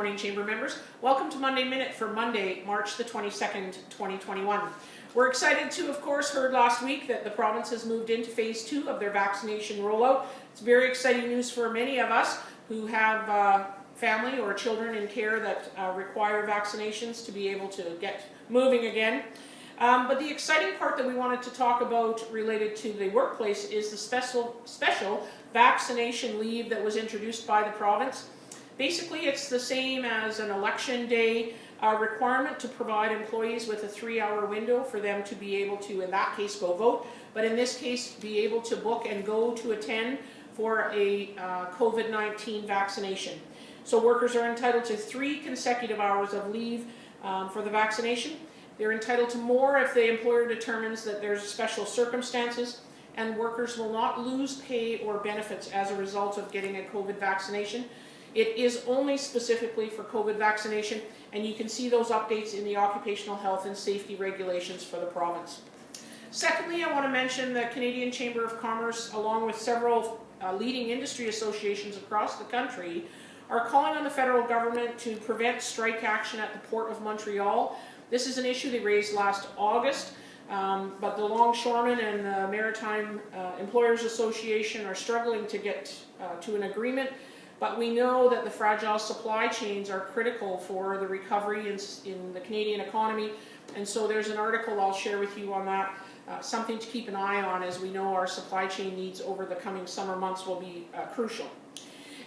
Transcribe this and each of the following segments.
morning, Chamber members. Welcome to Monday Minute for Monday, March the 22nd, 2021. We're excited to, of course, heard last week that the province has moved into phase 2 of their vaccination rollout. It's very exciting news for many of us who have family or children in care that require vaccinations to be able to get moving again. But the exciting part that we wanted to talk about related to the workplace is the special vaccination leave that was introduced by the province. Basically, it's the same as an election day requirement to provide employees with a 3-hour window for them to be able to, in that case, go vote, but in this case, be able to book and go to attend for a COVID-19 vaccination. So workers are entitled to 3 consecutive hours of leave for the vaccination. They're entitled to more if the employer determines that there's special circumstances, and workers will not lose pay or benefits as a result of getting a COVID vaccination. It is only specifically for COVID vaccination, and you can see those updates in the occupational health and safety regulations for the province. Secondly, I want to mention the Canadian Chamber of Commerce, along with several leading industry associations across the country, are calling on the federal government to prevent strike action at the Port of Montreal. This is an issue they raised last August, but the Longshoremen and the Maritime Employers Association are struggling to get to an agreement. But we know that the fragile supply chains are critical for the recovery in the Canadian economy. And so there's an article I'll share with you on that, something to keep an eye on, as we know our supply chain needs over the coming summer months will be crucial.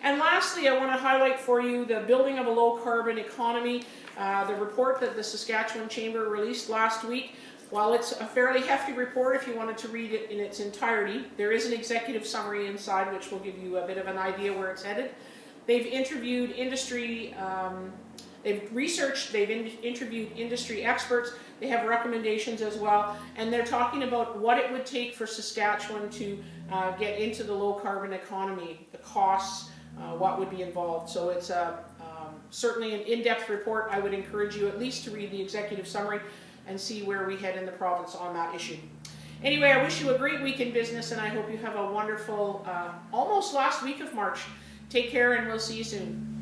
And lastly, I want to highlight for you the building of a low-carbon economy, the report that the Saskatchewan Chamber released last week. While it's a fairly hefty report, if you wanted to read it in its entirety, there is an executive summary inside which will give you a bit of an idea where it's headed. They've interviewed industry, interviewed industry experts. They have recommendations as well, and they're talking about what it would take for Saskatchewan to get into the low-carbon economy, the costs, what would be involved. So it's certainly an in-depth report. I would encourage you at least to read the executive summary and see where we head in the province on that issue. Anyway, I wish you a great week in business, and I hope you have a wonderful, almost last week of March. Take care, and we'll see you soon.